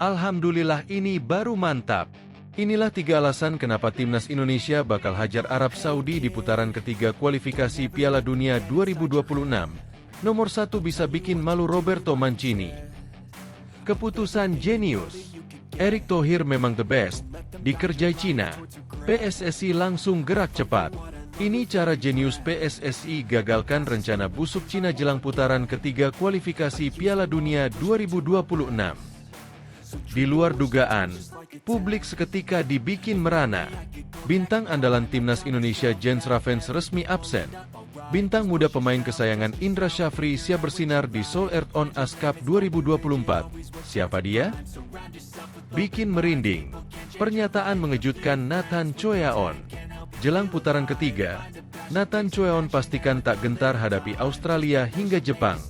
Alhamdulillah ini baru mantap. Inilah 3 alasan kenapa timnas Indonesia bakal hajar Arab Saudi di putaran ketiga kualifikasi Piala Dunia 2026. Nomor 1 bisa bikin malu Roberto Mancini. Keputusan jenius. Erick Thohir memang the best. Dikerjai Cina. PSSI langsung gerak cepat. Ini cara jenius PSSI gagalkan rencana busuk Cina jelang putaran ketiga kualifikasi Piala Dunia 2026. Di luar dugaan, publik seketika dibikin merana. Bintang andalan timnas Indonesia Jens Ravens resmi absen. Bintang muda pemain kesayangan Indra Syafri siap bersinar di Seoul Earth on Ice Cup 2024. Siapa dia? Bikin merinding. Pernyataan mengejutkan Nathan Choeaon. Jelang putaran ketiga, Nathan Choeaon pastikan tak gentar hadapi Australia hingga Jepang.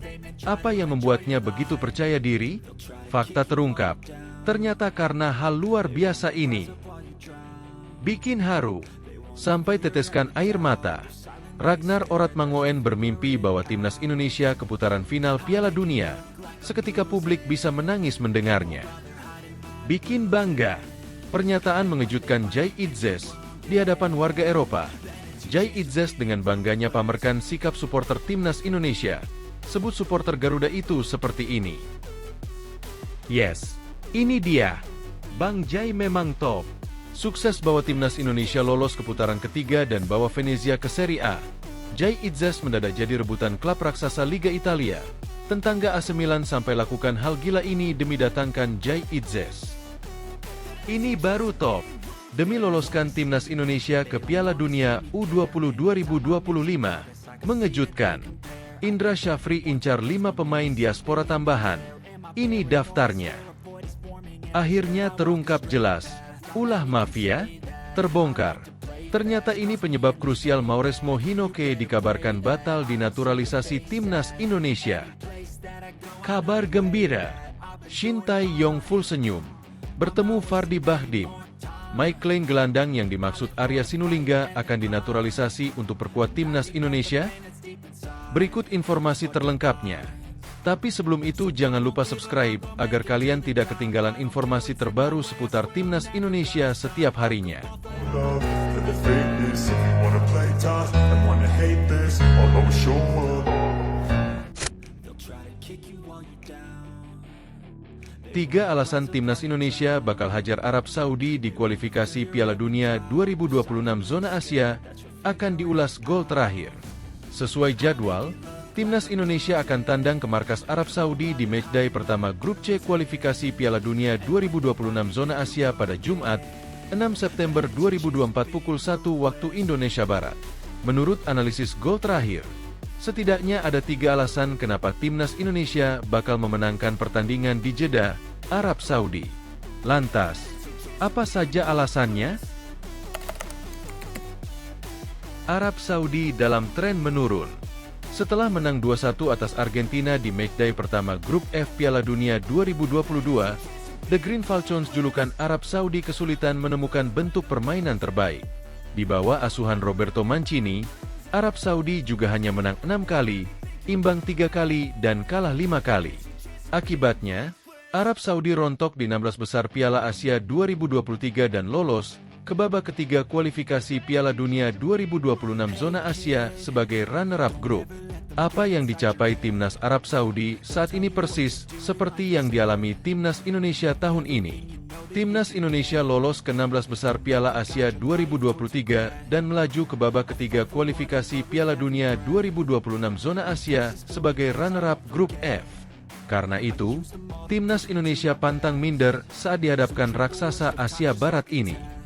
Apa yang membuatnya begitu percaya diri? Fakta terungkap. Ternyata karena hal luar biasa ini. Bikin haru. Sampai teteskan air mata. Ragnar Oratmangoen bermimpi bahwa timnas Indonesia ke putaran final Piala Dunia. Seketika publik bisa menangis mendengarnya. Bikin bangga. Pernyataan mengejutkan Jay Itzes di hadapan warga Eropa. Jay Itzes dengan bangganya pamerkan sikap supporter timnas Indonesia. Sebut supporter Garuda itu seperti ini. Yes, ini dia. Bang Jay memang top. Sukses bawa timnas Indonesia lolos ke putaran ketiga dan bawa Venezia ke Serie A. Jay Itzes mendadak jadi rebutan klub raksasa Liga Italia. Tetangga AC Milan sampai lakukan hal gila ini demi datangkan Jay Itzes. Ini baru top. Demi loloskan timnas Indonesia ke Piala Dunia U20 2025. Mengejutkan. Indra Syafri incar 5 pemain diaspora tambahan. Ini daftarnya. Akhirnya terungkap jelas. Ulah mafia terbongkar. Ternyata ini penyebab krusial Mauresmo Hinoke dikabarkan batal dinaturalisasi timnas Indonesia. Kabar gembira. Shin Tae-yong full senyum. Bertemu Fardi Bahdim. Mike Klein gelandang yang dimaksud Arya Sinulinga akan dinaturalisasi untuk perkuat timnas Indonesia? Berikut informasi terlengkapnya. Tapi sebelum itu jangan lupa subscribe agar kalian tidak ketinggalan informasi terbaru seputar timnas Indonesia setiap harinya. Tiga alasan timnas Indonesia bakal hajar Arab Saudi di kualifikasi Piala Dunia 2026 zona Asia akan diulas gol terakhir. Sesuai jadwal, timnas Indonesia akan tandang ke markas Arab Saudi di matchday pertama grup C kualifikasi Piala Dunia 2026 zona Asia pada Jumat, 6 September 2024 pukul 1 waktu Indonesia Barat. Menurut analisis gol terakhir, setidaknya ada 3 alasan kenapa timnas Indonesia bakal memenangkan pertandingan di Jeddah, Arab Saudi. Lantas, apa saja alasannya? Arab Saudi dalam tren menurun. Setelah menang 2-1 atas Argentina di matchday pertama grup F Piala Dunia 2022, The Green Falcons julukan Arab Saudi kesulitan menemukan bentuk permainan terbaik. Di bawah asuhan Roberto Mancini, Arab Saudi juga hanya menang 6 kali, imbang 3 kali, dan kalah 5 kali. Akibatnya, Arab Saudi rontok di 16 besar Piala Asia 2023 dan lolos ke babak ketiga kualifikasi Piala Dunia 2026 zona Asia sebagai runner-up grup. Apa yang dicapai timnas Arab Saudi saat ini persis seperti yang dialami timnas Indonesia tahun ini. Timnas Indonesia lolos ke 16 besar Piala Asia 2023 dan melaju ke babak ketiga kualifikasi Piala Dunia 2026 zona Asia sebagai runner-up grup F. Karena itu, timnas Indonesia pantang minder saat dihadapkan raksasa Asia Barat ini.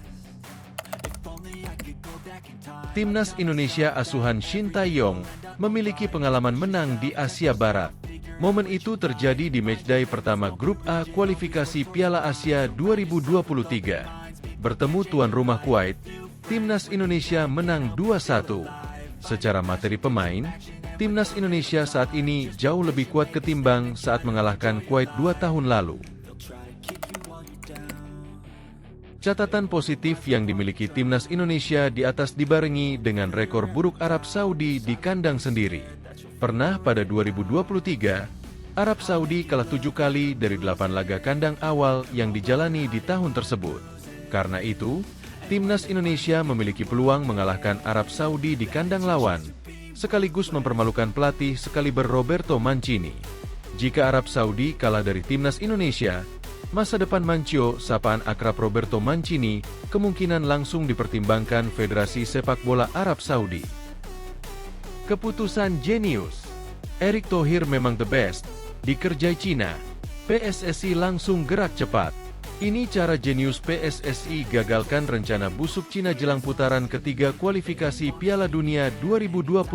Timnas Indonesia asuhan Shin Tae-yong memiliki pengalaman menang di Asia Barat. Momen itu terjadi di matchday pertama grup A kualifikasi Piala Asia 2023. Bertemu tuan rumah Kuwait, timnas Indonesia menang 2-1. Secara materi pemain, timnas Indonesia saat ini jauh lebih kuat ketimbang saat mengalahkan Kuwait 2 tahun lalu. Catatan positif yang dimiliki timnas Indonesia di atas dibarengi dengan rekor buruk Arab Saudi di kandang sendiri. Pernah pada 2023, Arab Saudi kalah 7 kali dari 8 laga kandang awal yang dijalani di tahun tersebut. Karena itu, timnas Indonesia memiliki peluang mengalahkan Arab Saudi di kandang lawan, sekaligus mempermalukan pelatih sekaliber Roberto Mancini. Jika Arab Saudi kalah dari timnas Indonesia, masa depan Mancio, sapaan akrab Roberto Mancini, kemungkinan langsung dipertimbangkan Federasi Sepak Bola Arab Saudi. Keputusan jenius. Erick Thohir memang the best. Dikerjai Cina, PSSI langsung gerak cepat. Ini cara jenius PSSI gagalkan rencana busuk Cina jelang putaran ketiga kualifikasi Piala Dunia 2026.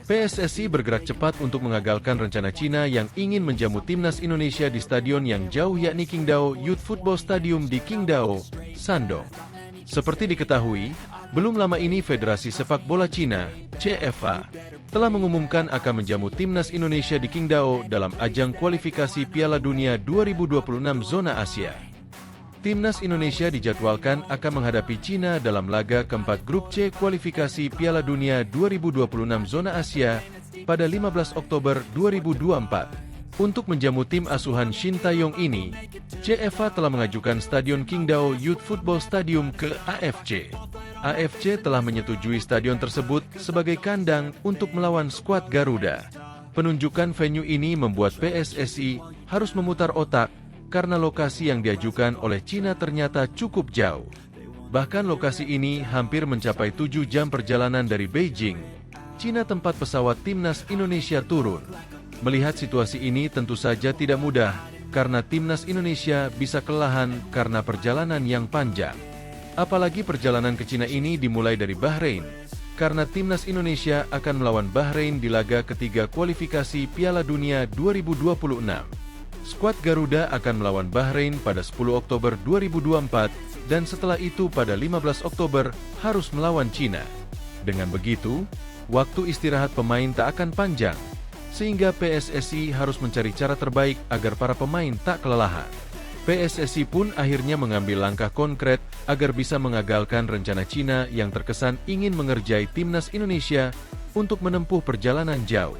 PSSI bergerak cepat untuk mengagalkan rencana Cina yang ingin menjamu timnas Indonesia di stadion yang jauh yakni Qingdao Youth Football Stadium di Qingdao, Shandong. Seperti diketahui, belum lama ini Federasi Sepak Bola Cina, CFA, telah mengumumkan akan menjamu timnas Indonesia di Qingdao dalam ajang kualifikasi Piala Dunia 2026 zona Asia. Timnas Indonesia dijadwalkan akan menghadapi Cina dalam laga keempat grup C kualifikasi Piala Dunia 2026 zona Asia pada 15 Oktober 2024. Untuk menjamu tim asuhan Shin Tae-yong ini, CFA telah mengajukan Stadion Qingdao Youth Football Stadium ke AFC. AFC telah menyetujui stadion tersebut sebagai kandang untuk melawan skuad Garuda. Penunjukan venue ini membuat PSSI harus memutar otak karena lokasi yang diajukan oleh Cina ternyata cukup jauh. Bahkan lokasi ini hampir mencapai 7 jam perjalanan dari Beijing, Cina tempat pesawat timnas Indonesia turun. Melihat situasi ini tentu saja tidak mudah, karena timnas Indonesia bisa kelelahan karena perjalanan yang panjang. Apalagi perjalanan ke Cina ini dimulai dari Bahrain, karena timnas Indonesia akan melawan Bahrain di laga ketiga kualifikasi Piala Dunia 2026. Skuad Garuda akan melawan Bahrain pada 10 Oktober 2024, dan setelah itu pada 15 Oktober harus melawan Cina. Dengan begitu, waktu istirahat pemain tak akan panjang, sehingga PSSI harus mencari cara terbaik agar para pemain tak kelelahan. PSSI pun akhirnya mengambil langkah konkret agar bisa mengagalkan rencana Cina yang terkesan ingin mengerjai timnas Indonesia untuk menempuh perjalanan jauh.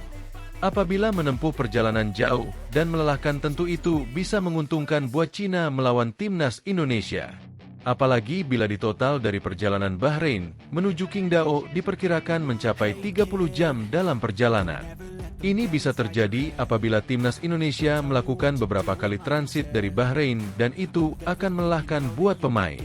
Apabila menempuh perjalanan jauh dan melelahkan, tentu itu bisa menguntungkan buat Cina melawan timnas Indonesia. Apalagi bila ditotal dari perjalanan Bahrain menuju Qingdao diperkirakan mencapai 30 jam dalam perjalanan. Ini bisa terjadi apabila timnas Indonesia melakukan beberapa kali transit dari Bahrain dan itu akan melelahkan buat pemain.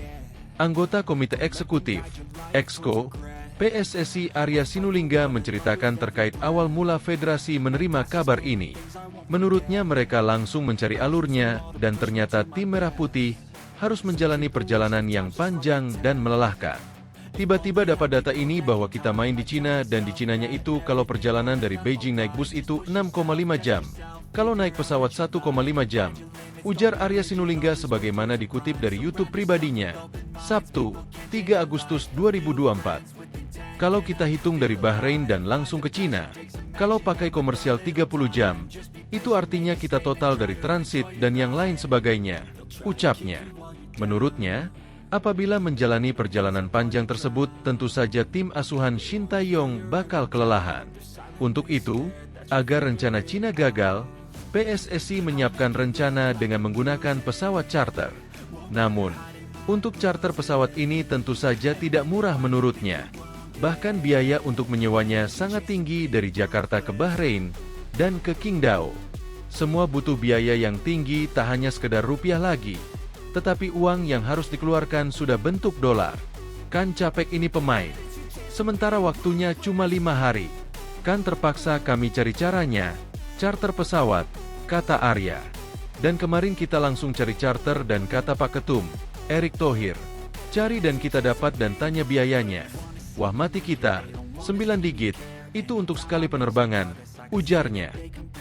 Anggota Komite Eksekutif, Exco, PSSI Arya Sinulinga menceritakan terkait awal mula federasi menerima kabar ini. Menurutnya mereka langsung mencari alurnya dan ternyata tim Merah Putih harus menjalani perjalanan yang panjang dan melelahkan. Tiba-tiba dapat data ini bahwa kita main di Cina dan di Cinanya itu kalau perjalanan dari Beijing naik bus itu 6,5 jam. Kalau naik pesawat 1,5 jam. Ujar Arya Sinulinga sebagaimana dikutip dari YouTube pribadinya, Sabtu, 3 Agustus 2024. Kalau kita hitung dari Bahrain dan langsung ke Cina, kalau pakai komersial 30 jam, itu artinya kita total dari transit dan yang lain sebagainya, ucapnya. Menurutnya, apabila menjalani perjalanan panjang tersebut, tentu saja tim asuhan Shin Tae-yong bakal kelelahan. Untuk itu, agar rencana Cina gagal, PSSI menyiapkan rencana dengan menggunakan pesawat charter. Namun, untuk charter pesawat ini tentu saja tidak murah menurutnya. Bahkan biaya untuk menyewanya sangat tinggi dari Jakarta ke Bahrain dan ke Qingdao. Semua butuh biaya yang tinggi, tak hanya sekedar rupiah lagi, tetapi uang yang harus dikeluarkan sudah bentuk dolar. Kan capek ini pemain. Sementara waktunya cuma 5 hari. Kan terpaksa kami cari caranya, charter pesawat, kata Arya. Dan kemarin kita langsung cari charter dan kata Pak Ketum, Erick Thohir, cari dan kita dapat dan tanya biayanya. Wah mati kita, 9 digit, itu untuk sekali penerbangan, ujarnya.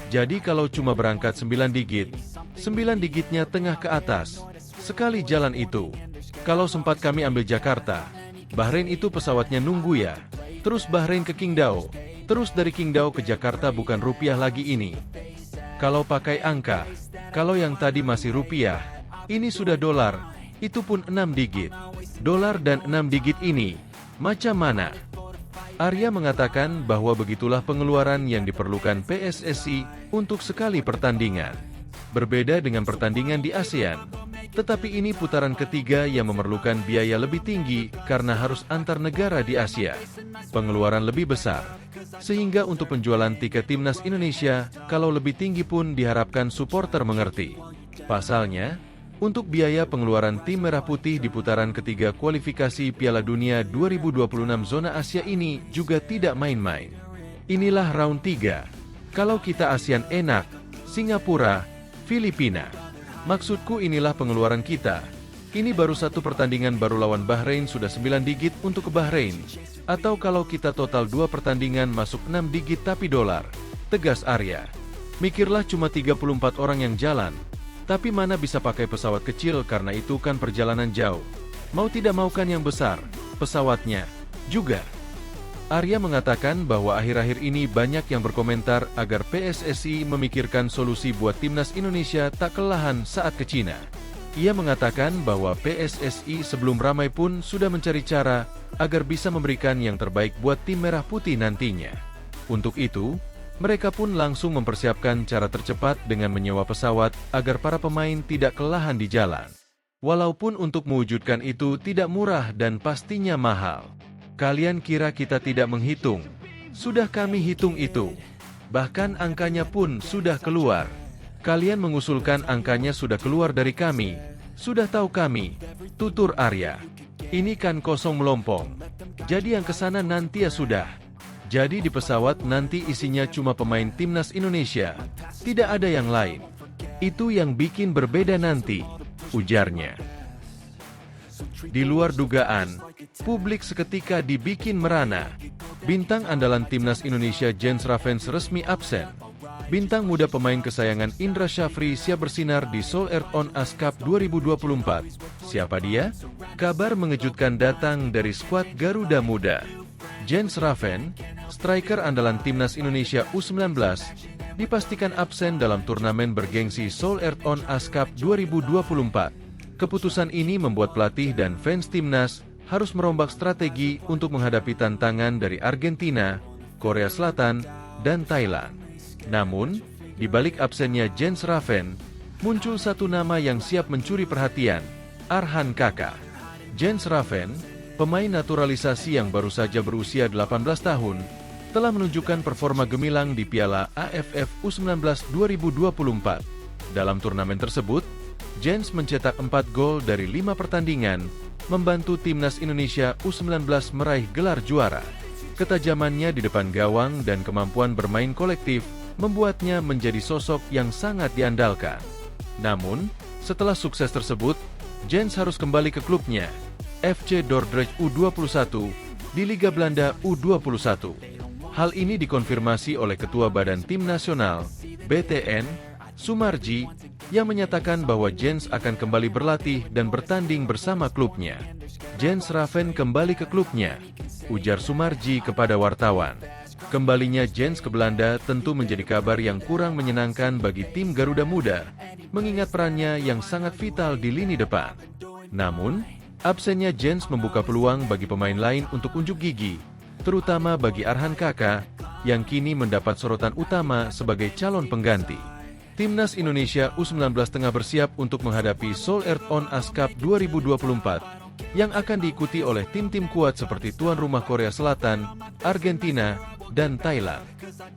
Jadi kalau cuma berangkat 9 digit, 9 digitnya tengah ke atas. Sekali jalan itu, kalau sempat kami ambil Jakarta, Bahrain itu pesawatnya nunggu ya, terus Bahrain ke Qingdao, terus dari Qingdao ke Jakarta bukan rupiah lagi ini. Kalau pakai angka, kalau yang tadi masih rupiah, ini sudah dolar, itu pun 6 digit. Dolar dan 6 digit ini, macam mana? Arya mengatakan bahwa begitulah pengeluaran yang diperlukan PSSI untuk sekali pertandingan. Berbeda dengan pertandingan di ASEAN, tetapi ini putaran ketiga yang memerlukan biaya lebih tinggi karena harus antar negara di Asia. Pengeluaran lebih besar, sehingga untuk penjualan tiket timnas Indonesia, kalau lebih tinggi pun diharapkan supporter mengerti. Pasalnya, untuk biaya pengeluaran tim Merah Putih di putaran ketiga kualifikasi Piala Dunia 2026 zona Asia ini juga tidak main-main. Inilah round 3. Kalau kita ASEAN enak, Singapura, Filipina. Maksudku inilah pengeluaran kita. Ini baru satu pertandingan baru lawan Bahrain sudah 9 digit untuk ke Bahrain. Atau kalau kita total 2 pertandingan masuk 6 digit tapi dolar. Tegas Arya. Mikirlah cuma 34 orang yang jalan. Tapi mana bisa pakai pesawat kecil karena itu kan perjalanan jauh. Mau tidak mau kan yang besar, pesawatnya juga. Arya mengatakan bahwa akhir-akhir ini banyak yang berkomentar agar PSSI memikirkan solusi buat timnas Indonesia tak kelelahan saat ke Cina. Ia mengatakan bahwa PSSI sebelum ramai pun sudah mencari cara agar bisa memberikan yang terbaik buat tim Merah Putih nantinya. Untuk itu, mereka pun langsung mempersiapkan cara tercepat dengan menyewa pesawat agar para pemain tidak kelelahan di jalan. Walaupun untuk mewujudkan itu tidak murah dan pastinya mahal. Kalian kira kita tidak menghitung? Sudah kami hitung itu. Bahkan angkanya pun sudah keluar. Kalian mengusulkan angkanya sudah keluar dari kami. Sudah tahu kami. Tutur Arya. Ini kan kosong melompong. Jadi yang kesana nanti ya sudah. Jadi di pesawat nanti isinya cuma pemain timnas Indonesia, tidak ada yang lain. Itu yang bikin berbeda nanti, ujarnya. Di luar dugaan, publik seketika dibikin merana. Bintang andalan timnas Indonesia Jens Ravens resmi absen. Bintang muda pemain kesayangan Indra Syafri siap bersinar di Seoul Earth On Ice Cup 2024. Siapa dia? Kabar mengejutkan datang dari skuad Garuda Muda. Jens Ravens, striker andalan timnas Indonesia U19, dipastikan absen dalam turnamen bergengsi Seoul Earth On Ice Cup 2024. Keputusan ini membuat pelatih dan fans timnas harus merombak strategi untuk menghadapi tantangan dari Argentina, Korea Selatan, dan Thailand. Namun, di balik absennya Jens Ravens, muncul satu nama yang siap mencuri perhatian, Arhan Kakak. Jens Ravens, pemain naturalisasi yang baru saja berusia 18 tahun, telah menunjukkan performa gemilang di Piala AFF U19 2024. Dalam turnamen tersebut, Jens mencetak 4 gol dari 5 pertandingan, membantu timnas Indonesia U19 meraih gelar juara. Ketajamannya di depan gawang dan kemampuan bermain kolektif membuatnya menjadi sosok yang sangat diandalkan. Namun, setelah sukses tersebut, Jens harus kembali ke klubnya, FC Dordrecht U21, di Liga Belanda U21. Hal ini dikonfirmasi oleh Ketua Badan Tim Nasional, BTN, Sumarji, yang menyatakan bahwa Jens akan kembali berlatih dan bertanding bersama klubnya. Jens Ravens kembali ke klubnya, ujar Sumarji kepada wartawan. Kembalinya Jens ke Belanda tentu menjadi kabar yang kurang menyenangkan bagi tim Garuda Muda, mengingat perannya yang sangat vital di lini depan. Namun, absennya Jens membuka peluang bagi pemain lain untuk unjuk gigi, terutama bagi Arhan Kakak, yang kini mendapat sorotan utama sebagai calon pengganti. Timnas Indonesia U19 tengah bersiap untuk menghadapi Seoul Earth On Ice Cup 2024, yang akan diikuti oleh tim-tim kuat seperti tuan rumah Korea Selatan, Argentina, dan Thailand.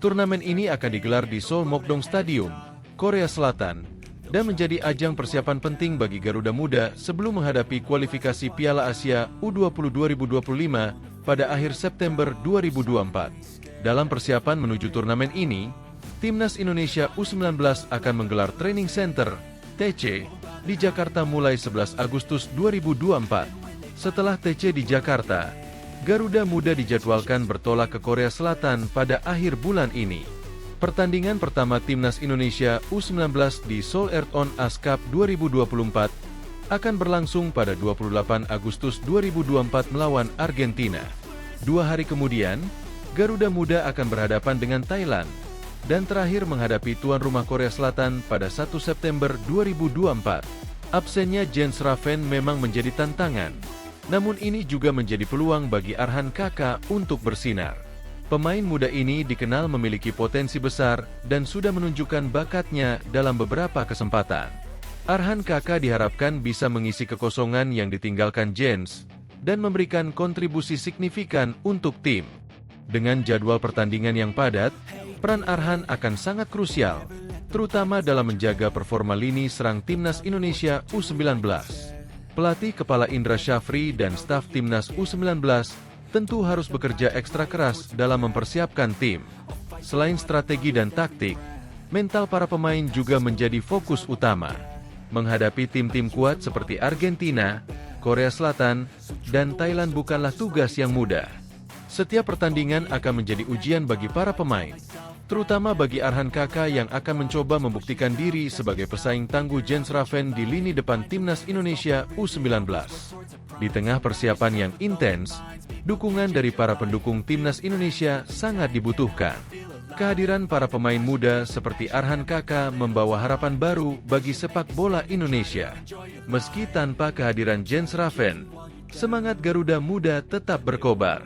Turnamen ini akan digelar di Seoul Mokdong Stadium, Korea Selatan, dan menjadi ajang persiapan penting bagi Garuda Muda sebelum menghadapi kualifikasi Piala Asia U20 2025 pada akhir September 2024. Dalam persiapan menuju turnamen ini, Timnas Indonesia U19 akan menggelar Training Center, TC, di Jakarta mulai 11 Agustus 2024. Setelah TC di Jakarta, Garuda Muda dijadwalkan bertolak ke Korea Selatan pada akhir bulan ini. Pertandingan pertama Timnas Indonesia U19 di Seoul Earth On Ice Cup 2024 akan berlangsung pada 28 Agustus 2024 melawan Argentina. 2 hari kemudian, Garuda Muda akan berhadapan dengan Thailand, dan terakhir menghadapi tuan rumah Korea Selatan pada 1 September 2024. Absennya Jens Ravens memang menjadi tantangan. Namun ini juga menjadi peluang bagi Arhan Kakak untuk bersinar. Pemain muda ini dikenal memiliki potensi besar dan sudah menunjukkan bakatnya dalam beberapa kesempatan. Arhan Kakak diharapkan bisa mengisi kekosongan yang ditinggalkan Jens dan memberikan kontribusi signifikan untuk tim. Dengan jadwal pertandingan yang padat, peran Arhan akan sangat krusial, terutama dalam menjaga performa lini serang Timnas Indonesia U19. Pelatih kepala Indra Syafri dan staf Timnas U19 tentu harus bekerja ekstra keras dalam mempersiapkan tim. Selain strategi dan taktik, mental para pemain juga menjadi fokus utama. Menghadapi tim-tim kuat seperti Argentina, Korea Selatan, dan Thailand bukanlah tugas yang mudah. Setiap pertandingan akan menjadi ujian bagi para pemain, terutama bagi Arhan Kakak yang akan mencoba membuktikan diri sebagai pesaing tangguh Jens Raven di lini depan Timnas Indonesia U19. Di tengah persiapan yang intens, dukungan dari para pendukung Timnas Indonesia sangat dibutuhkan. Kehadiran para pemain muda seperti Arhan Kakak membawa harapan baru bagi sepak bola Indonesia. Meski tanpa kehadiran Jens Raven, semangat Garuda Muda tetap berkobar.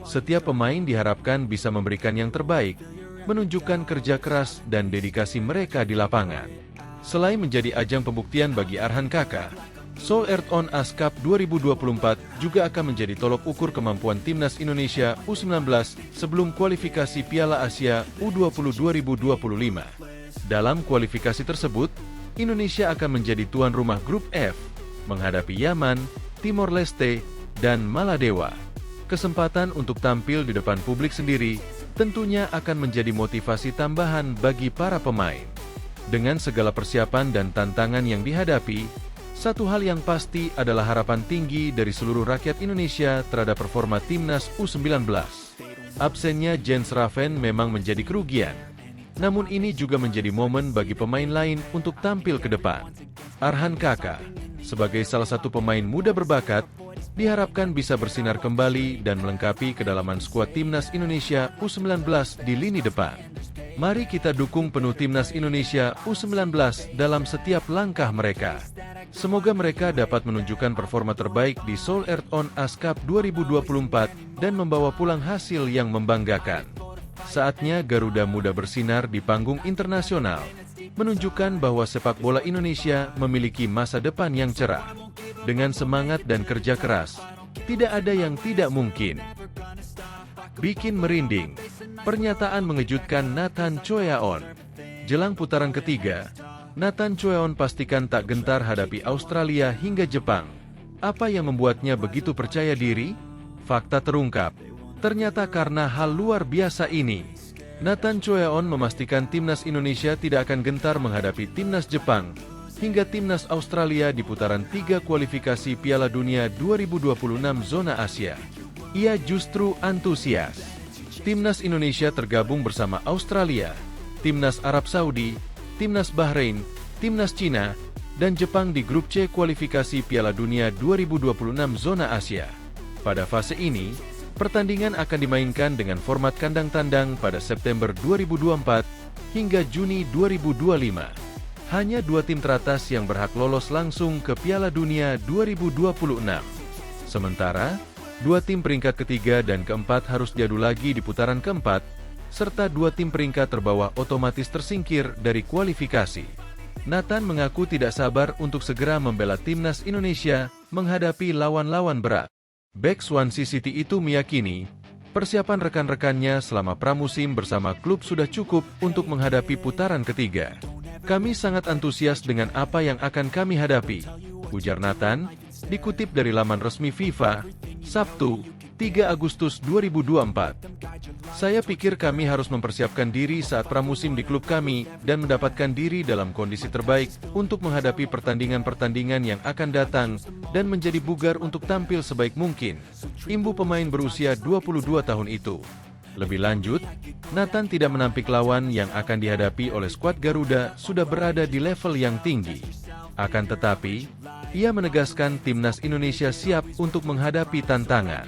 Setiap pemain diharapkan bisa memberikan yang terbaik, menunjukkan kerja keras dan dedikasi mereka di lapangan. Selain menjadi ajang pembuktian bagi Arhan Kakak, Seoul Earthon Ice Cup 2024 juga akan menjadi tolok ukur kemampuan Timnas Indonesia U19 sebelum kualifikasi Piala Asia U20 2025. Dalam kualifikasi tersebut, Indonesia akan menjadi tuan rumah grup F, menghadapi Yaman, Timor Leste, dan Maladewa. Kesempatan untuk tampil di depan publik sendiri tentunya akan menjadi motivasi tambahan bagi para pemain. Dengan segala persiapan dan tantangan yang dihadapi, satu hal yang pasti adalah harapan tinggi dari seluruh rakyat Indonesia terhadap performa Timnas U19. Absennya Jens Raven memang menjadi kerugian, namun ini juga menjadi momen bagi pemain lain untuk tampil ke depan. Arhan Kakak, sebagai salah satu pemain muda berbakat, diharapkan bisa bersinar kembali dan melengkapi kedalaman skuad Timnas Indonesia U19 di lini depan. Mari kita dukung penuh Timnas Indonesia U19 dalam setiap langkah mereka. Semoga mereka dapat menunjukkan performa terbaik di Seoul Earthon Ice Cup 2024 dan membawa pulang hasil yang membanggakan. Saatnya Garuda Muda bersinar di panggung internasional, menunjukkan bahwa sepak bola Indonesia memiliki masa depan yang cerah. Dengan semangat dan kerja keras, tidak ada yang tidak mungkin. Bikin merinding, pernyataan mengejutkan Nathan Choeaon. Jelang putaran ketiga, Nathan Choeaon pastikan tak gentar hadapi Australia hingga Jepang. Apa yang membuatnya begitu percaya diri? Fakta terungkap, ternyata karena hal luar biasa ini. Nathan Choeaon memastikan Timnas Indonesia tidak akan gentar menghadapi Timnas Jepang hingga Timnas Australia di putaran 3 kualifikasi Piala Dunia 2026 zona Asia. Ia justru antusias. Timnas Indonesia tergabung bersama Australia, Timnas Arab Saudi, Timnas Bahrain, Timnas Cina, dan Jepang di grup C kualifikasi Piala Dunia 2026 zona Asia. Pada fase ini, pertandingan akan dimainkan dengan format kandang tandang pada September 2024 hingga Juni 2025. Hanya 2 tim teratas yang berhak lolos langsung ke Piala Dunia 2026. Sementara, 2 tim peringkat ketiga dan keempat harus diadu lagi di putaran keempat, serta 2 tim peringkat terbawah otomatis tersingkir dari kualifikasi. Nathan mengaku tidak sabar untuk segera membela Timnas Indonesia menghadapi lawan-lawan berat. Bek Swansea City itu meyakini, persiapan rekan-rekannya selama pramusim bersama klub sudah cukup untuk menghadapi putaran ketiga. Kami sangat antusias dengan apa yang akan kami hadapi, ujar Nathan, dikutip dari laman resmi FIFA, Sabtu, 3 Agustus 2024. Saya pikir kami harus mempersiapkan diri saat pramusim di klub kami dan mendapatkan diri dalam kondisi terbaik untuk menghadapi pertandingan-pertandingan yang akan datang dan menjadi bugar untuk tampil sebaik mungkin, imbu pemain berusia 22 tahun itu. Lebih lanjut, Nathan tidak menampik lawan yang akan dihadapi oleh skuad Garuda sudah berada di level yang tinggi. Akan tetapi, ia menegaskan Timnas Indonesia siap untuk menghadapi tantangan.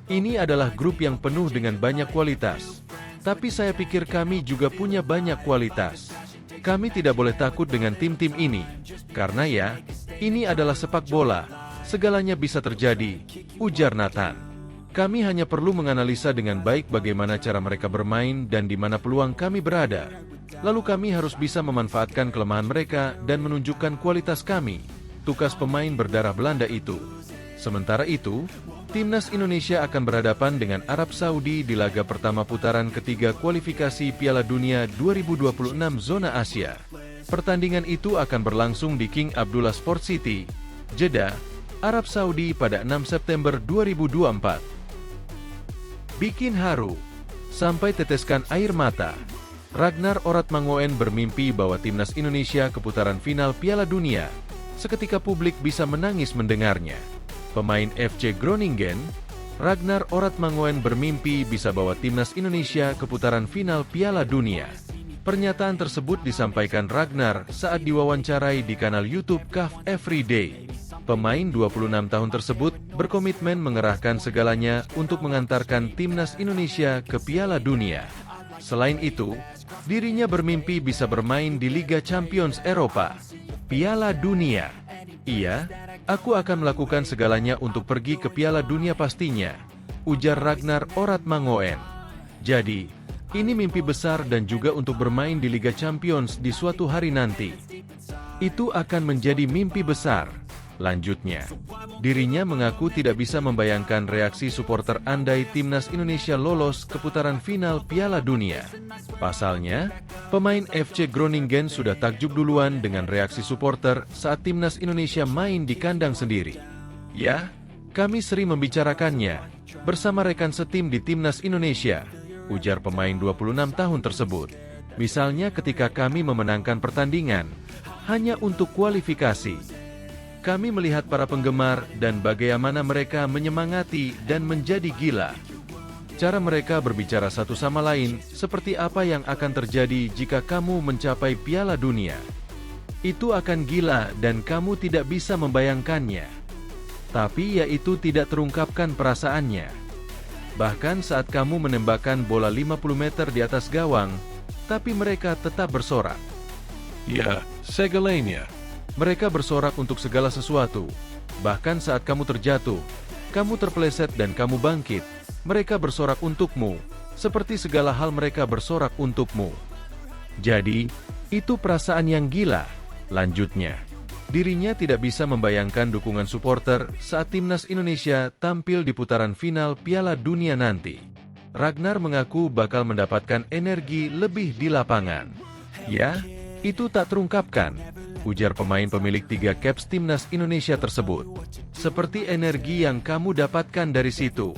Ini adalah grup yang penuh dengan banyak kualitas. Tapi saya pikir kami juga punya banyak kualitas. Kami tidak boleh takut dengan tim-tim ini. Karena ya, ini adalah sepak bola. Segalanya bisa terjadi, ujar Nathan. Kami hanya perlu menganalisa dengan baik bagaimana cara mereka bermain dan di mana peluang kami berada. Lalu kami harus bisa memanfaatkan kelemahan mereka dan menunjukkan kualitas kami, tukas pemain berdarah Belanda itu. Sementara itu, Timnas Indonesia akan berhadapan dengan Arab Saudi di laga pertama putaran ketiga kualifikasi Piala Dunia 2026 zona Asia. Pertandingan itu akan berlangsung di King Abdullah Sport City, Jeddah, Arab Saudi pada 6 September 2024. Bikin haru, sampai teteskan air mata. Ragnar Oratmangoen bermimpi bahwa Timnas Indonesia ke putaran final Piala Dunia. Seketika publik bisa menangis mendengarnya. Pemain FC Groningen, Ragnar Oratmangoen bermimpi bisa bawa Timnas Indonesia ke putaran final Piala Dunia. Pernyataan tersebut disampaikan Ragnar saat diwawancarai di kanal YouTube CAF Everyday. Pemain 26 tahun tersebut berkomitmen mengerahkan segalanya untuk mengantarkan Timnas Indonesia ke Piala Dunia. Selain itu, dirinya bermimpi bisa bermain di Liga Champions Eropa, Piala Dunia. Iya, aku akan melakukan segalanya untuk pergi ke Piala Dunia pastinya, ujar Ragnar Oratmangoen. Jadi, ini mimpi besar dan juga untuk bermain di Liga Champions di suatu hari nanti. Itu akan menjadi mimpi besar. Lanjutnya, dirinya mengaku tidak bisa membayangkan reaksi supporter andai Timnas Indonesia lolos ke putaran final Piala Dunia. Pasalnya, pemain FC Groningen sudah takjub duluan dengan reaksi supporter saat Timnas Indonesia main di kandang sendiri. Ya, kami sering membicarakannya bersama rekan setim di Timnas Indonesia, ujar pemain 26 tahun tersebut. Misalnya ketika kami memenangkan pertandingan, hanya untuk kualifikasi. Kami melihat para penggemar dan bagaimana mereka menyemangati dan menjadi gila. Cara mereka berbicara satu sama lain seperti apa yang akan terjadi jika kamu mencapai Piala Dunia. Itu akan gila dan kamu tidak bisa membayangkannya. Tapi yaitu tidak terungkapkan perasaannya. Bahkan saat kamu menembakkan bola 50 meter di atas gawang, tapi mereka tetap bersorak. Ya, segalanya. Mereka bersorak untuk segala sesuatu. Bahkan saat kamu terjatuh, kamu terpeleset dan kamu bangkit, mereka bersorak untukmu, seperti segala hal mereka bersorak untukmu. Jadi, itu perasaan yang gila. Lanjutnya, dirinya tidak bisa membayangkan dukungan supporter saat Timnas Indonesia tampil di putaran final Piala Dunia nanti. Ragnar mengaku bakal mendapatkan energi lebih di lapangan. Ya, itu tak terungkapkan, ujar pemain pemilik 3 caps Timnas Indonesia tersebut. Seperti energi yang kamu dapatkan dari situ.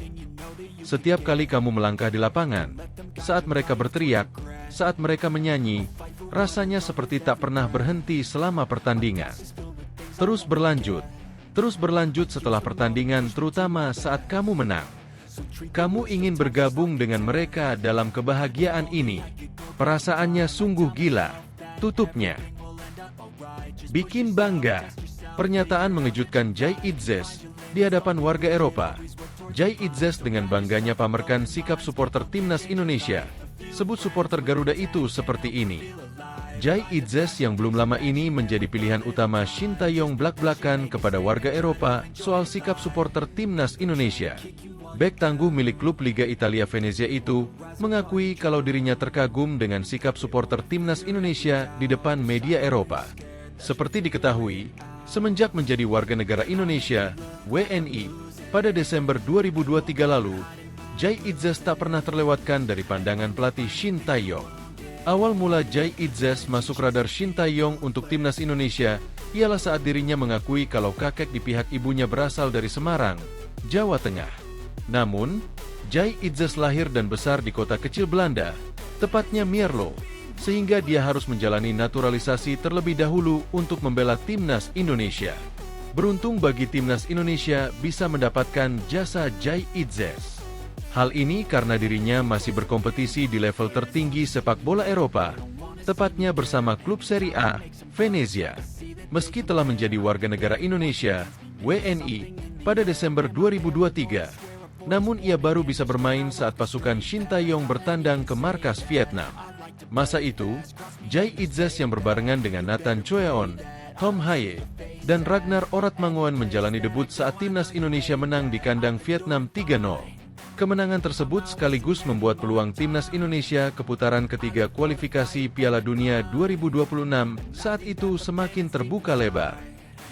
Setiap kali kamu melangkah di lapangan, saat mereka berteriak, saat mereka menyanyi, rasanya seperti tak pernah berhenti selama pertandingan. Terus berlanjut setelah pertandingan, terutama saat kamu menang. Kamu ingin bergabung dengan mereka dalam kebahagiaan ini. Perasaannya sungguh gila, tutupnya. Bikin bangga. Pernyataan mengejutkan Jay Itzes di hadapan warga Eropa. Jay Itzes dengan bangganya pamerkan sikap supporter Timnas Indonesia. Sebut supporter Garuda itu seperti ini. Jay Itzes yang belum lama ini menjadi pilihan utama Shin Tae-yong blak-blakan kepada warga Eropa soal sikap supporter Timnas Indonesia. Bek tangguh milik klub Liga Italia Venezia itu mengakui kalau dirinya terkagum dengan sikap supporter Timnas Indonesia di depan media Eropa. Seperti diketahui, semenjak menjadi warga negara Indonesia, WNI, pada Desember 2023 lalu, Jay Itzes tak pernah terlewatkan dari pandangan pelatih Shin Tae-yong. Awal mula Jay Itzes masuk radar Shin Tae-yong untuk Timnas Indonesia ialah saat dirinya mengakui kalau kakek di pihak ibunya berasal dari Semarang, Jawa Tengah. Namun, Jay Itzes lahir dan besar di kota kecil Belanda, tepatnya Mierlo, sehingga dia harus menjalani naturalisasi terlebih dahulu untuk membela Timnas Indonesia. Beruntung bagi Timnas Indonesia bisa mendapatkan jasa Jay Itzes. Hal ini karena dirinya masih berkompetisi di level tertinggi sepak bola Eropa, tepatnya bersama klub Serie A, Venezia. Meski telah menjadi warga negara Indonesia, WNI, pada Desember 2023, namun ia baru bisa bermain saat pasukan Shin Tae-yong bertandang ke markas Vietnam. Masa itu, Jay Itzes yang berbarengan dengan Nathan Choeon Tom Haye, dan Ragnar Oratmangoen menjalani debut saat timnas Indonesia menang di kandang Vietnam 3-0. Kemenangan tersebut sekaligus membuat peluang timnas Indonesia ke putaran ketiga kualifikasi Piala Dunia 2026 saat itu semakin terbuka lebar.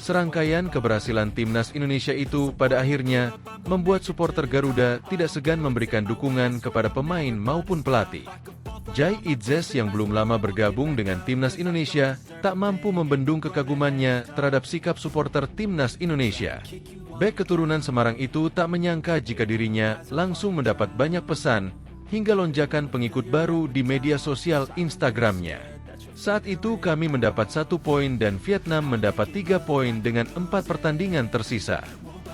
Serangkaian keberhasilan timnas Indonesia itu pada akhirnya membuat supporter Garuda tidak segan memberikan dukungan kepada pemain maupun pelatih. Jai Idzes yang belum lama bergabung dengan timnas Indonesia tak mampu membendung kekagumannya terhadap sikap supporter timnas Indonesia. Bek keturunan Semarang itu tak menyangka jika dirinya langsung mendapat banyak pesan hingga lonjakan pengikut baru di media sosial Instagramnya. Saat itu kami mendapat 1 poin dan Vietnam mendapat 3 poin dengan 4 pertandingan tersisa.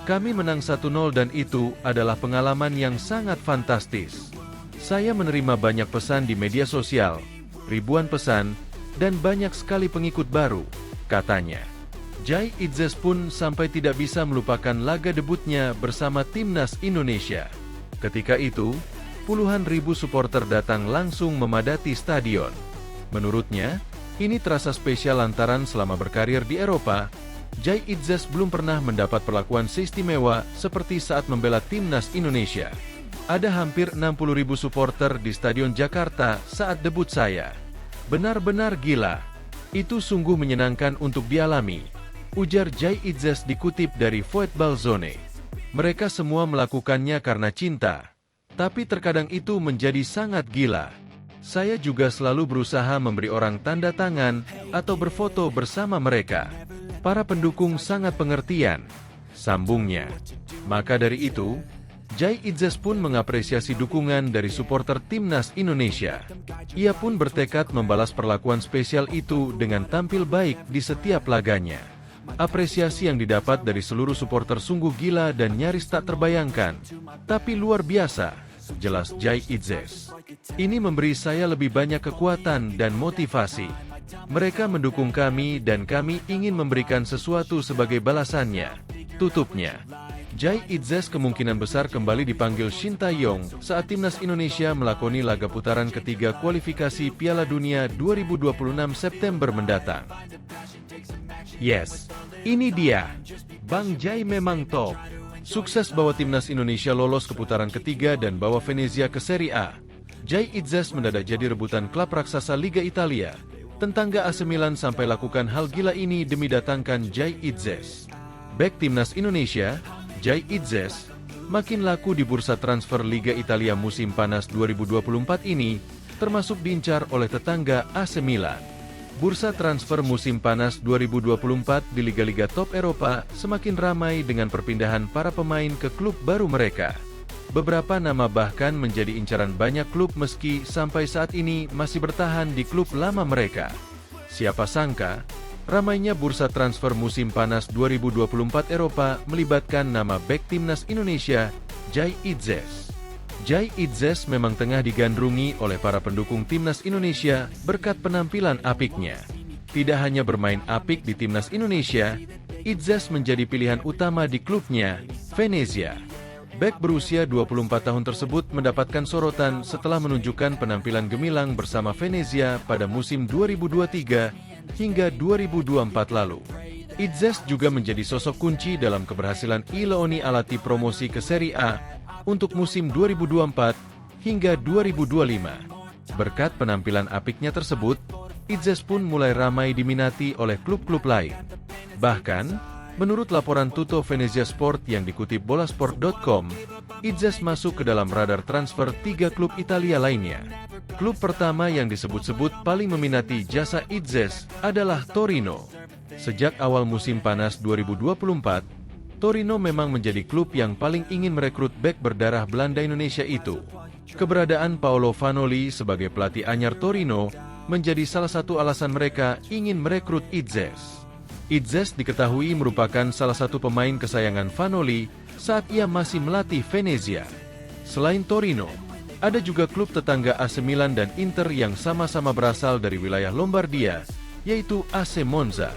Kami menang 1-0 dan itu adalah pengalaman yang sangat fantastis. Saya menerima banyak pesan di media sosial, ribuan pesan, dan banyak sekali pengikut baru, katanya. Jai Idzes pun sampai tidak bisa melupakan laga debutnya bersama timnas Indonesia. Ketika itu, puluhan ribu supporter datang langsung memadati stadion. Menurutnya, ini terasa spesial lantaran selama berkarir di Eropa, Jai Idzes belum pernah mendapat perlakuan seistimewa seperti saat membela timnas Indonesia. Ada hampir 60.000 supporter di Stadion Jakarta saat debut saya. Benar-benar gila. Itu sungguh menyenangkan untuk dialami, ujar Jai Idzes dikutip dari Voetbal Zone. Mereka semua melakukannya karena cinta. Tapi terkadang itu menjadi sangat gila. Saya juga selalu berusaha memberi orang tanda tangan atau berfoto bersama mereka. Para pendukung sangat pengertian, sambungnya. Maka dari itu, Jai Idzes pun mengapresiasi dukungan dari supporter timnas Indonesia. Ia pun bertekad membalas perlakuan spesial itu dengan tampil baik di setiap laganya. Apresiasi yang didapat dari seluruh supporter sungguh gila dan nyaris tak terbayangkan. Tapi luar biasa, jelas Jai Idzes. Ini memberi saya lebih banyak kekuatan dan motivasi. Mereka mendukung kami dan kami ingin memberikan sesuatu sebagai balasannya, tutupnya. Jai Idzes kemungkinan besar kembali dipanggil Shin Tae-yong saat timnas Indonesia melakoni laga putaran ketiga kualifikasi Piala Dunia 2026 September mendatang. Yes, ini dia. Bang Jai memang top. Sukses bawa timnas Indonesia lolos ke putaran ketiga dan bawa Venezia ke Serie A. Jai Idzes mendadak jadi rebutan klub raksasa Liga Italia. Tetangga AC Milan sampai lakukan hal gila ini demi datangkan Jai Idzes. Bek timnas Indonesia, Jai Idzes, makin laku di bursa transfer Liga Italia musim panas 2024 ini, termasuk diincar oleh tetangga AC Milan. Bursa transfer musim panas 2024 di liga-liga top Eropa semakin ramai dengan perpindahan para pemain ke klub baru mereka. Beberapa nama bahkan menjadi incaran banyak klub meski sampai saat ini masih bertahan di klub lama mereka. Siapa sangka, ramainya bursa transfer musim panas 2024 Eropa melibatkan nama bek timnas Indonesia, Jai Idzes. Jai Idzes memang tengah digandrungi oleh para pendukung timnas Indonesia berkat penampilan apiknya. Tidak hanya bermain apik di timnas Indonesia, Idzes menjadi pilihan utama di klubnya, Venezia. Bek berusia 24 tahun tersebut mendapatkan sorotan setelah menunjukkan penampilan gemilang bersama Venezia pada musim 2023 hingga 2024 lalu. Idzes juga menjadi sosok kunci dalam keberhasilan I Leoni Alati promosi ke Serie A untuk musim 2024 hingga 2025. Berkat penampilan apiknya tersebut, Idzes pun mulai ramai diminati oleh klub-klub lain. Bahkan, menurut laporan Tutto Venezia Sport yang dikutip bolasport.com, Idzes masuk ke dalam radar transfer 3 klub Italia lainnya. Klub pertama yang disebut-sebut paling meminati jasa Idzes adalah Torino. Sejak awal musim panas 2024, Torino memang menjadi klub yang paling ingin merekrut bek berdarah Belanda Indonesia itu. Keberadaan Paolo Vanoli sebagai pelatih anyar Torino menjadi salah satu alasan mereka ingin merekrut Idzes. Idzes diketahui merupakan salah satu pemain kesayangan Vanoli saat ia masih melatih Venezia. Selain Torino, ada juga klub tetangga AC Milan dan Inter yang sama-sama berasal dari wilayah Lombardia, yaitu AC Monza.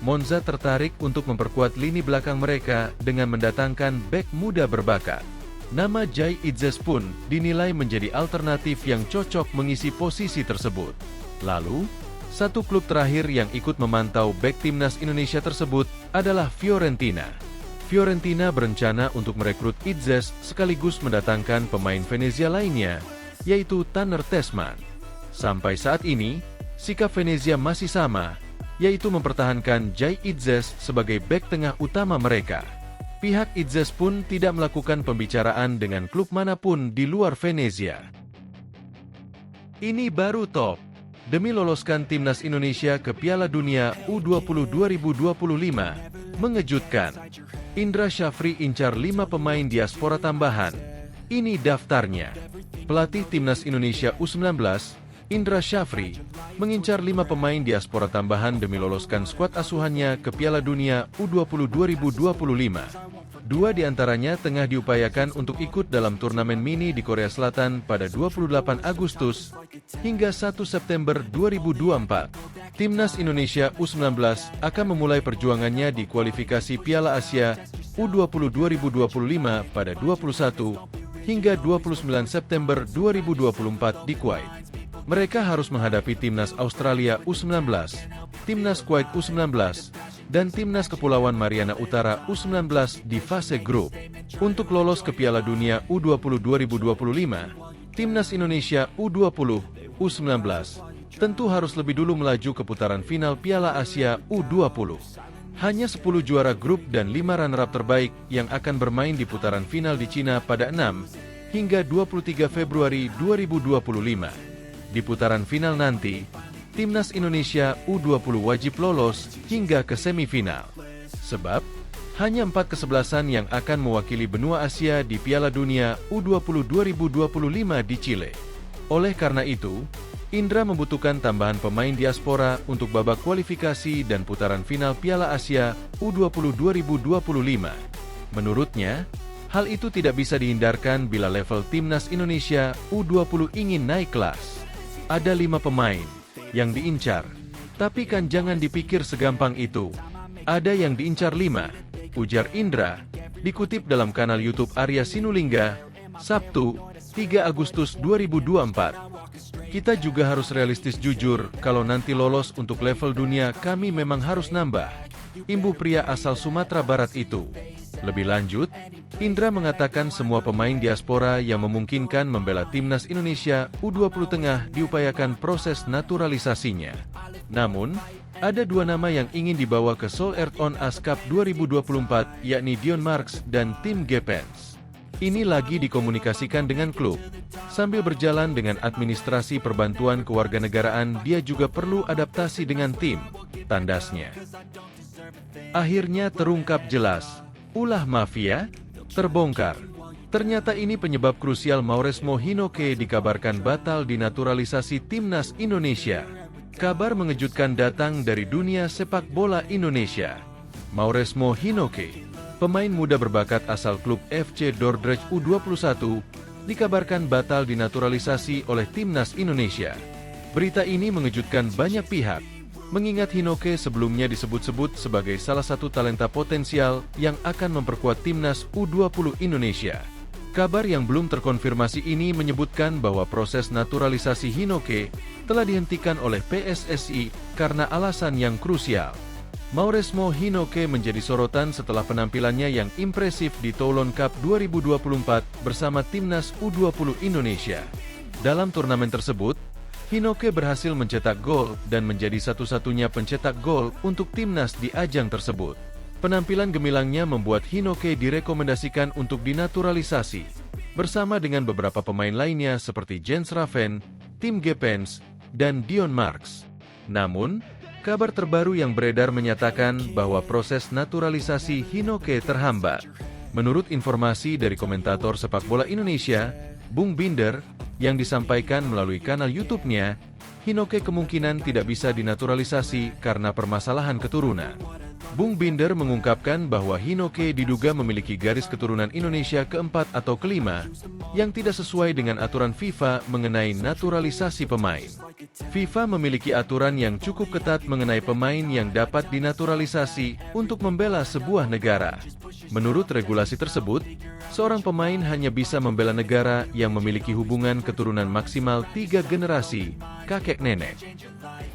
Monza tertarik untuk memperkuat lini belakang mereka dengan mendatangkan bek muda berbakat. Nama Jai Idzes pun dinilai menjadi alternatif yang cocok mengisi posisi tersebut. Lalu, Satu klub terakhir yang ikut memantau bek timnas Indonesia tersebut adalah Fiorentina. Fiorentina berencana untuk merekrut Itzes sekaligus mendatangkan pemain Venezia lainnya, yaitu Tanner Tessmann. Sampai saat ini, sikap Venezia masih sama, yaitu mempertahankan Jai Itzes sebagai bek tengah utama mereka. Pihak Itzes pun tidak melakukan pembicaraan dengan klub manapun di luar Venezia. Ini baru top. Demi loloskan timnas Indonesia ke Piala Dunia U20 2025, mengejutkan. Indra Syafri incar 5 pemain diaspora tambahan. Ini daftarnya. Pelatih timnas Indonesia U19, Indra Syafri, mengincar 5 pemain diaspora tambahan demi loloskan skuad asuhannya ke Piala Dunia U20 2025. 2 diantaranya tengah diupayakan untuk ikut dalam turnamen mini di Korea Selatan pada 28 Agustus hingga 1 September 2024. Timnas Indonesia U19 akan memulai perjuangannya di kualifikasi Piala Asia U20 2025 pada 21 hingga 29 September 2024 di Kuwait. Mereka harus menghadapi Timnas Australia U19, Timnas Kuwait U19, dan Timnas Kepulauan Mariana Utara U19 di fase grup. Untuk lolos ke Piala Dunia U20 2025, Timnas Indonesia U20, U19, tentu harus lebih dulu melaju ke putaran final Piala Asia U20. Hanya 10 juara grup dan 5 runner-up terbaik yang akan bermain di putaran final di Cina pada 6 hingga 23 Februari 2025. Di putaran final nanti, Timnas Indonesia U20 wajib lolos hingga ke semifinal. Sebab, hanya 4 kesebelasan yang akan mewakili benua Asia di Piala Dunia U20 2025 di Chile. Oleh karena itu, Indra membutuhkan tambahan pemain diaspora untuk babak kualifikasi dan putaran final Piala Asia U20 2025. Menurutnya, hal itu tidak bisa dihindarkan bila level Timnas Indonesia U20 ingin naik kelas. Ada 5 pemain yang diincar, tapi kan jangan dipikir segampang itu. Ada yang diincar 5, ujar Indra, dikutip dalam kanal YouTube Arya Sinulinga, Sabtu, 3 Agustus 2024. Kita juga harus realistis jujur, kalau nanti lolos untuk level dunia kami memang harus nambah. Imbu pria asal Sumatera Barat itu. Lebih lanjut, Indra mengatakan semua pemain diaspora yang memungkinkan membela Timnas Indonesia U20 tengah diupayakan proses naturalisasinya. Namun, ada 2 nama yang ingin dibawa ke Seoul Earth on Ice Cup 2024, yakni Dion Marks dan Tim Gepens. Ini lagi dikomunikasikan dengan klub. Sambil berjalan dengan administrasi perbantuan kewarganegaraan, dia juga perlu adaptasi dengan tim, tandasnya. Akhirnya terungkap jelas, ulah mafia terbongkar. Ternyata ini penyebab krusial Mauresmo Hinoke dikabarkan batal dinaturalisasi Timnas Indonesia. Kabar mengejutkan datang dari dunia sepak bola Indonesia. Mauresmo Hinoke, pemain muda berbakat asal klub FC Dordrecht U21, dikabarkan batal dinaturalisasi oleh Timnas Indonesia. Berita ini mengejutkan banyak pihak, mengingat Hinoke sebelumnya disebut-sebut sebagai salah satu talenta potensial yang akan memperkuat Timnas U20 Indonesia. Kabar yang belum terkonfirmasi ini menyebutkan bahwa proses naturalisasi Hinoke telah dihentikan oleh PSSI karena alasan yang krusial. Mauresmo Hinoke menjadi sorotan setelah penampilannya yang impresif di Toulon Cup 2024 bersama Timnas U20 Indonesia. Dalam turnamen tersebut, Hinoke berhasil mencetak gol dan menjadi satu-satunya pencetak gol untuk Timnas di ajang tersebut. Penampilan gemilangnya membuat Hinoke direkomendasikan untuk dinaturalisasi, bersama dengan beberapa pemain lainnya seperti Jens Raven, Tim Gepens, dan Dion Marks. Namun, kabar terbaru yang beredar menyatakan bahwa proses naturalisasi Hinoke terhambat. Menurut informasi dari komentator sepak bola Indonesia, Bung Binder, yang disampaikan melalui kanal YouTube-nya, Hinoke kemungkinan tidak bisa dinaturalisasi karena permasalahan keturunan. Bung Binder mengungkapkan bahwa Hinoke diduga memiliki garis keturunan Indonesia keempat atau kelima yang tidak sesuai dengan aturan FIFA mengenai naturalisasi pemain. FIFA memiliki aturan yang cukup ketat mengenai pemain yang dapat dinaturalisasi untuk membela sebuah negara. Menurut regulasi tersebut, seorang pemain hanya bisa membela negara yang memiliki hubungan keturunan maksimal 3 generasi, kakek nenek.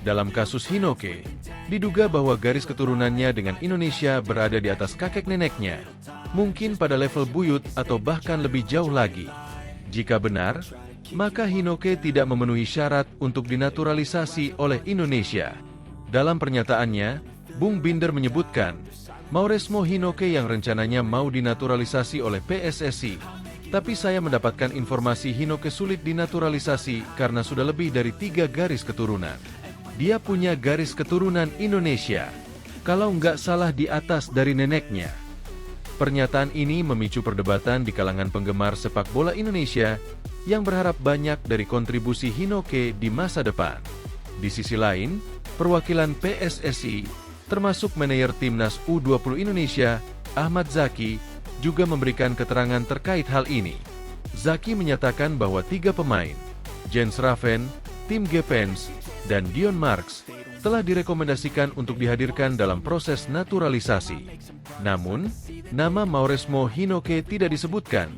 Dalam kasus Hinoke, diduga bahwa garis keturunannya dengan Indonesia berada di atas kakek neneknya, mungkin pada level buyut atau bahkan lebih jauh lagi. Jika benar, maka Hinoke tidak memenuhi syarat untuk dinaturalisasi oleh Indonesia. Dalam pernyataannya, Bung Binder menyebutkan, Mauresmo Hinoke yang rencananya mau dinaturalisasi oleh PSSI, tapi saya mendapatkan informasi Hinoke sulit dinaturalisasi karena sudah lebih dari 3 garis keturunan. Dia punya garis keturunan Indonesia, kalau nggak salah di atas dari neneknya. Pernyataan ini memicu perdebatan di kalangan penggemar sepak bola Indonesia yang berharap banyak dari kontribusi Hinoke di masa depan. Di sisi lain, perwakilan PSSI, termasuk manajer timnas U20 Indonesia, Ahmad Zaki, juga memberikan keterangan terkait hal ini. Zaki menyatakan bahwa 3 pemain, Jens Raven, Tim Gepens, dan Dion Marks, telah direkomendasikan untuk dihadirkan dalam proses naturalisasi. Namun, nama Mauresmo Hinoke tidak disebutkan,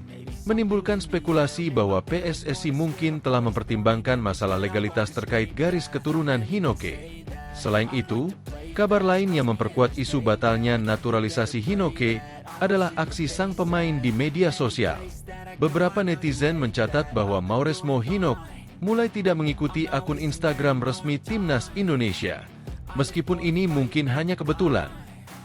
menimbulkan spekulasi bahwa PSSI mungkin telah mempertimbangkan masalah legalitas terkait garis keturunan Hinoke. Selain itu, kabar lain yang memperkuat isu batalnya naturalisasi Hinoke adalah aksi sang pemain di media sosial. Beberapa netizen mencatat bahwa Mauresmo Hinoke mulai tidak mengikuti akun Instagram resmi Timnas Indonesia. Meskipun ini mungkin hanya kebetulan,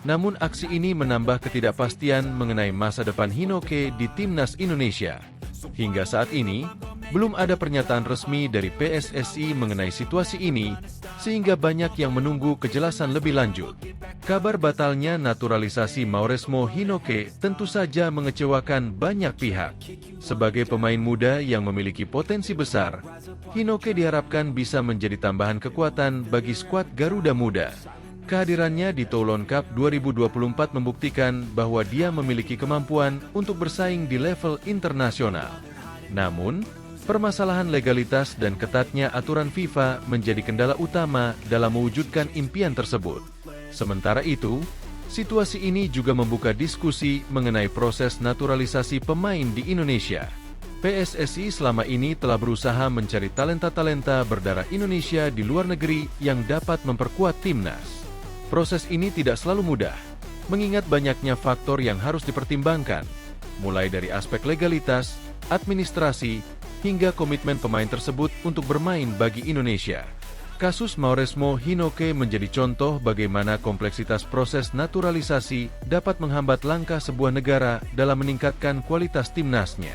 namun aksi ini menambah ketidakpastian mengenai masa depan Hinoke di Timnas Indonesia. Hingga saat ini, belum ada pernyataan resmi dari PSSI mengenai situasi ini, sehingga banyak yang menunggu kejelasan lebih lanjut. Kabar batalnya naturalisasi Mauresmo Hinoke tentu saja mengecewakan banyak pihak. Sebagai pemain muda yang memiliki potensi besar, Hinoke diharapkan bisa menjadi tambahan kekuatan bagi skuad Garuda Muda. Kehadirannya di Toulon Cup 2024 membuktikan bahwa dia memiliki kemampuan untuk bersaing di level internasional. Namun, permasalahan legalitas dan ketatnya aturan FIFA menjadi kendala utama dalam mewujudkan impian tersebut. Sementara itu, situasi ini juga membuka diskusi mengenai proses naturalisasi pemain di Indonesia. PSSI selama ini telah berusaha mencari talenta-talenta berdarah Indonesia di luar negeri yang dapat memperkuat timnas. Proses ini tidak selalu mudah, mengingat banyaknya faktor yang harus dipertimbangkan, mulai dari aspek legalitas, administrasi, hingga komitmen pemain tersebut untuk bermain bagi Indonesia. Kasus Mauresmo Hinoke menjadi contoh bagaimana kompleksitas proses naturalisasi dapat menghambat langkah sebuah negara dalam meningkatkan kualitas timnasnya.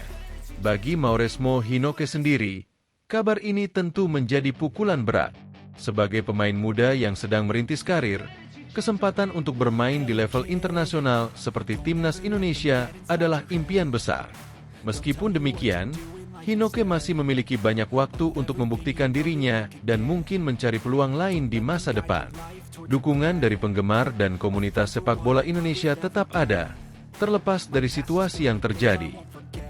Bagi Mauresmo Hinoke sendiri, kabar ini tentu menjadi pukulan berat. Sebagai pemain muda yang sedang merintis karir, kesempatan untuk bermain di level internasional seperti Timnas Indonesia adalah impian besar. Meskipun demikian, Hinoke masih memiliki banyak waktu untuk membuktikan dirinya dan mungkin mencari peluang lain di masa depan. Dukungan dari penggemar dan komunitas sepak bola Indonesia tetap ada, terlepas dari situasi yang terjadi.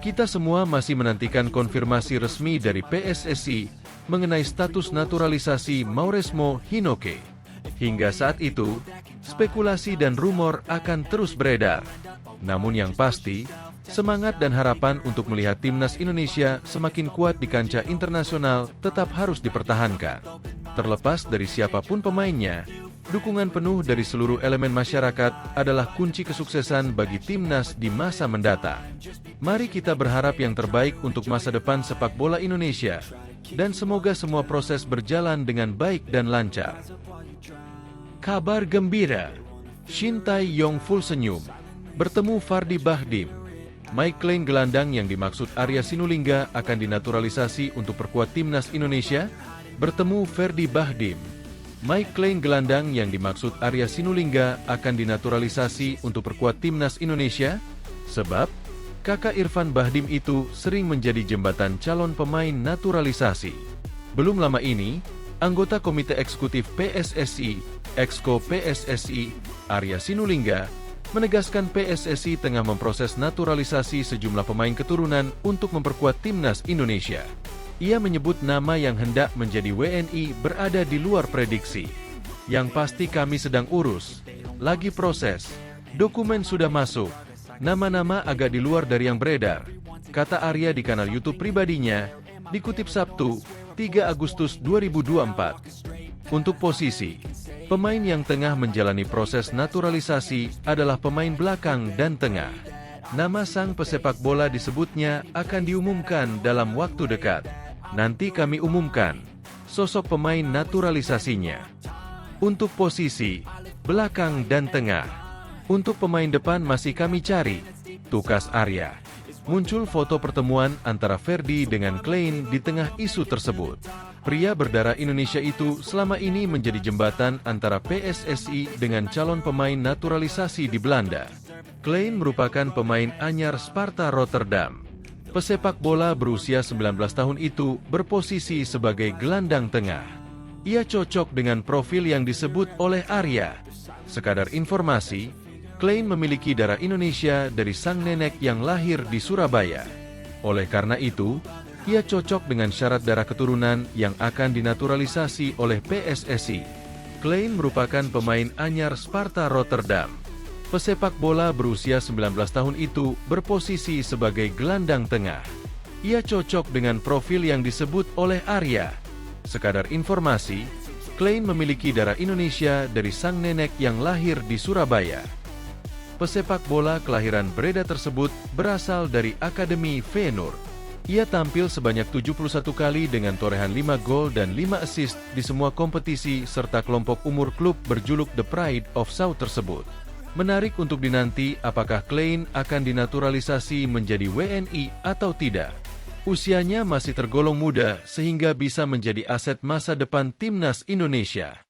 Kita semua masih menantikan konfirmasi resmi dari PSSI mengenai status naturalisasi Mauresmo Hinoke. Hingga saat itu, spekulasi dan rumor akan terus beredar. Namun yang pasti, semangat dan harapan untuk melihat timnas Indonesia semakin kuat di kancah internasional tetap harus dipertahankan. Terlepas dari siapapun pemainnya, dukungan penuh dari seluruh elemen masyarakat adalah kunci kesuksesan bagi timnas di masa mendatang. Mari kita berharap yang terbaik untuk masa depan sepak bola Indonesia, dan semoga semua proses berjalan dengan baik dan lancar. Kabar gembira, Shin Tae-yong full senyum, bertemu Fardi Bahdim. Mike Lane gelandang yang dimaksud Arya Sinulinga akan dinaturalisasi untuk perkuat timnas Indonesia, bertemu Ferdi Bahdim. Mike Lane gelandang yang dimaksud Arya Sinulinga akan dinaturalisasi untuk perkuat timnas Indonesia, sebab kakak Irfan Bahdim itu sering menjadi jembatan calon pemain naturalisasi. Belum lama ini, anggota Komite Eksekutif PSSI, Exco PSSI, Arya Sinulinga, menegaskan PSSI tengah memproses naturalisasi sejumlah pemain keturunan untuk memperkuat timnas Indonesia. Ia menyebut nama yang hendak menjadi WNI berada di luar prediksi. Yang pasti kami sedang urus, lagi proses, dokumen sudah masuk, nama-nama agak di luar dari yang beredar, kata Arya di kanal YouTube pribadinya, dikutip Sabtu, 3 Agustus 2024. Untuk posisi, pemain yang tengah menjalani proses naturalisasi adalah pemain belakang dan tengah. Nama sang pesepak bola disebutnya akan diumumkan dalam waktu dekat. Nanti kami umumkan sosok pemain naturalisasinya. Untuk posisi, belakang dan tengah. Untuk pemain depan masih kami cari, tukas Arya. Muncul foto pertemuan antara Ferdi dengan Klein di tengah isu tersebut. Pria berdarah Indonesia itu selama ini menjadi jembatan antara PSSI dengan calon pemain naturalisasi di Belanda. Klein merupakan pemain anyar Sparta Rotterdam. Pesepak bola berusia 19 tahun itu berposisi sebagai gelandang tengah. Ia cocok dengan profil yang disebut oleh Arya. Sekadar informasi, Klein memiliki darah Indonesia dari sang nenek yang lahir di Surabaya. Oleh karena itu, ia cocok dengan syarat darah keturunan yang akan dinaturalisasi oleh PSSI. Klein merupakan pemain anyar Sparta Rotterdam. Pesepak bola berusia 19 tahun itu berposisi sebagai gelandang tengah. Ia cocok dengan profil yang disebut oleh Arya. Sekadar informasi, Klein memiliki darah Indonesia dari sang nenek yang lahir di Surabaya. Pesepak bola kelahiran Breda tersebut berasal dari Akademi Feyenoord. Ia tampil sebanyak 71 kali dengan torehan 5 gol dan 5 assist di semua kompetisi serta kelompok umur klub berjuluk The Pride of South tersebut. Menarik untuk dinanti apakah Klein akan dinaturalisasi menjadi WNI atau tidak. Usianya masih tergolong muda sehingga bisa menjadi aset masa depan timnas Indonesia.